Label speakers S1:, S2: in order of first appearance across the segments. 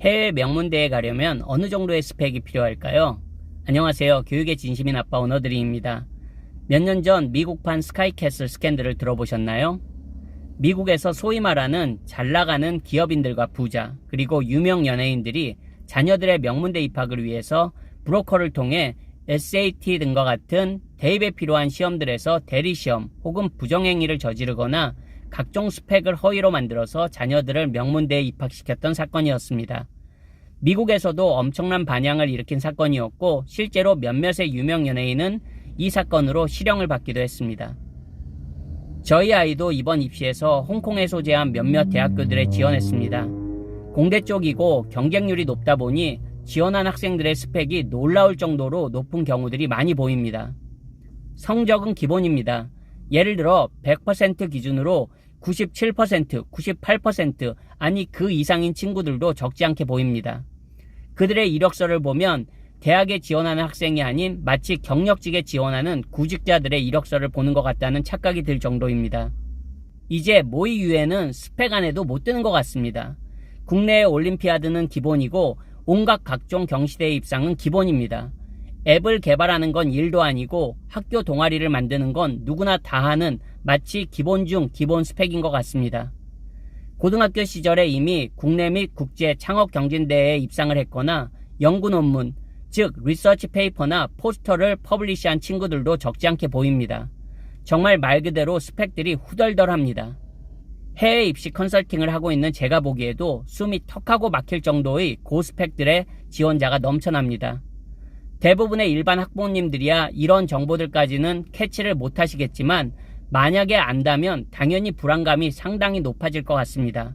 S1: 해외 명문대에 가려면 어느 정도의 스펙이 필요할까요? 안녕하세요. 교육의 진심인 아빠 오너드림입니다. 몇 년 전 미국판 스카이캐슬 스캔들을 들어보셨나요? 미국에서 소위 말하는 잘나가는 기업인들과 부자 그리고 유명 연예인들이 자녀들의 명문대 입학을 위해서 브로커를 통해 SAT 등과 같은 대입에 필요한 시험들에서 대리시험 혹은 부정행위를 저지르거나 각종 스펙을 허위로 만들어서 자녀들을 명문대에 입학시켰던 사건이었습니다. 미국에서도 엄청난 반향을 일으킨 사건이었고 실제로 몇몇의 유명 연예인은 이 사건으로 실형을 받기도 했습니다. 저희 아이도 이번 입시에서 홍콩에 소재한 몇몇 대학교들에 지원했습니다. 공대 쪽이고 경쟁률이 높다 보니 지원한 학생들의 스펙이 놀라울 정도로 높은 경우들이 많이 보입니다. 성적은 기본입니다. 예를 들어 100% 기준으로 97%, 98% 아니 그 이상인 친구들도 적지 않게 보입니다. 그들의 이력서를 보면 대학에 지원하는 학생이 아닌 마치 경력직에 지원하는 구직자들의 이력서를 보는 것 같다는 착각이 들 정도입니다. 이제 모의 유예는 스펙 안에도 못 드는 것 같습니다. 국내의 올림피아드는 기본이고 온갖 각종 경시대회 입상은 기본입니다. 앱을 개발하는 건 일도 아니고 학교 동아리를 만드는 건 누구나 다 하는 마치 기본 중 기본 스펙인 것 같습니다. 고등학교 시절에 이미 국내 및 국제 창업경진대회에 입상을 했거나 연구 논문, 즉 리서치 페이퍼나 포스터를 퍼블리시한 친구들도 적지 않게 보입니다. 정말 말 그대로 스펙들이 후덜덜합니다. 해외 입시 컨설팅을 하고 있는 제가 보기에도 숨이 턱하고 막힐 정도의 고스펙들의 지원자가 넘쳐납니다. 대부분의 일반 학부모님들이야 이런 정보들까지는 캐치를 못하시겠지만 만약에 안다면 당연히 불안감이 상당히 높아질 것 같습니다.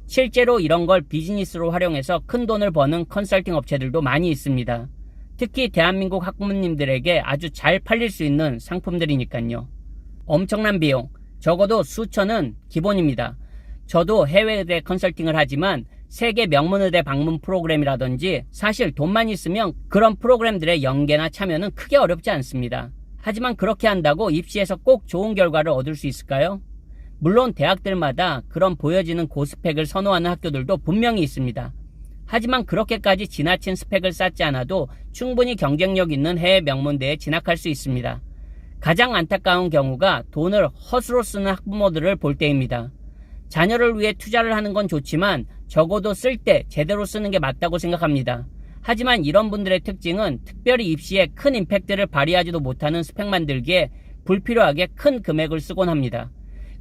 S1: 실제로 이런 걸 비즈니스로 활용해서 큰 돈을 버는 컨설팅 업체들도 많이 있습니다. 특히 대한민국 학부모님들에게 아주 잘 팔릴 수 있는 상품들이니까요. 엄청난 비용, 적어도 수천은 기본입니다. 저도 해외의대 컨설팅을 하지만 세계 명문의대 방문 프로그램이라든지 사실 돈만 있으면 그런 프로그램들의 연계나 참여는 크게 어렵지 않습니다. 하지만 그렇게 한다고 입시에서 꼭 좋은 결과를 얻을 수 있을까요? 물론 대학들마다 그런 보여지는 고스펙을 선호하는 학교들도 분명히 있습니다. 하지만 그렇게까지 지나친 스펙을 쌓지 않아도 충분히 경쟁력 있는 해외 명문대에 진학할 수 있습니다. 가장 안타까운 경우가 돈을 헛으로 쓰는 학부모들을 볼 때입니다. 자녀를 위해 투자를 하는 건 좋지만 적어도 쓸 때 제대로 쓰는 게 맞다고 생각합니다. 하지만 이런 분들의 특징은 특별히 입시에 큰 임팩트를 발휘하지도 못하는 스펙 만들기에 불필요하게 큰 금액을 쓰곤 합니다.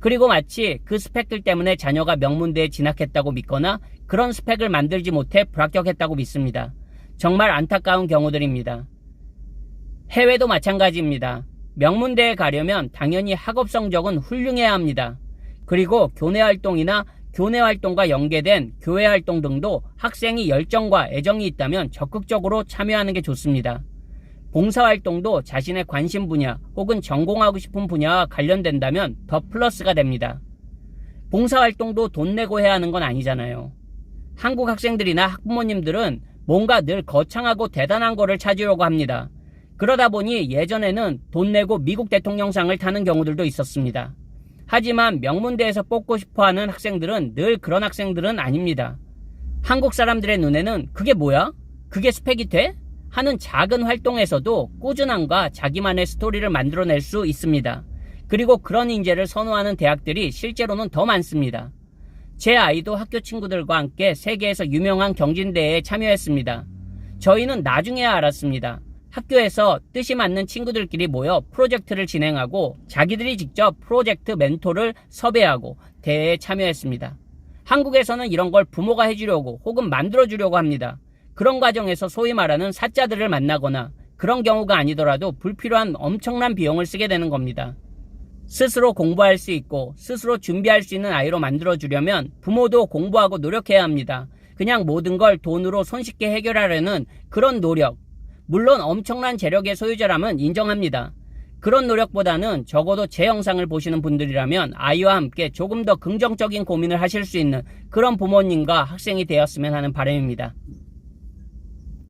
S1: 그리고 마치 그 스펙들 때문에 자녀가 명문대에 진학했다고 믿거나 그런 스펙을 만들지 못해 불합격했다고 믿습니다. 정말 안타까운 경우들입니다. 해외도 마찬가지입니다. 명문대에 가려면 당연히 학업 성적은 훌륭해야 합니다. 그리고 교내 활동이나 교내 활동과 연계된 교회 활동 등도 학생이 열정과 애정이 있다면 적극적으로 참여하는 게 좋습니다. 봉사활동도 자신의 관심 분야 혹은 전공하고 싶은 분야와 관련된다면 더 플러스가 됩니다. 봉사활동도 돈 내고 해야 하는 건 아니잖아요. 한국 학생들이나 학부모님들은 뭔가 늘 거창하고 대단한 거를 찾으려고 합니다. 그러다 보니 예전에는 돈 내고 미국 대통령상을 타는 경우들도 있었습니다. 하지만 명문대에서 뽑고 싶어하는 학생들은 늘 그런 학생들은 아닙니다. 한국 사람들의 눈에는 그게 뭐야? 그게 스펙이 돼? 하는 작은 활동에서도 꾸준함과 자기만의 스토리를 만들어낼 수 있습니다. 그리고 그런 인재를 선호하는 대학들이 실제로는 더 많습니다. 제 아이도 학교 친구들과 함께 세계에서 유명한 경진대회에 참여했습니다. 저희는 나중에야 알았습니다. 학교에서 뜻이 맞는 친구들끼리 모여 프로젝트를 진행하고 자기들이 직접 프로젝트 멘토를 섭외하고 대회에 참여했습니다. 한국에서는 이런 걸 부모가 해주려고 혹은 만들어주려고 합니다. 그런 과정에서 소위 말하는 사자들을 만나거나 그런 경우가 아니더라도 불필요한 엄청난 비용을 쓰게 되는 겁니다. 스스로 공부할 수 있고 스스로 준비할 수 있는 아이로 만들어주려면 부모도 공부하고 노력해야 합니다. 그냥 모든 걸 돈으로 손쉽게 해결하려는 그런 노력, 물론 엄청난 재력의 소유자라면 인정합니다. 그런 노력보다는 적어도 제 영상을 보시는 분들이라면 아이와 함께 조금 더 긍정적인 고민을 하실 수 있는 그런 부모님과 학생이 되었으면 하는 바람입니다.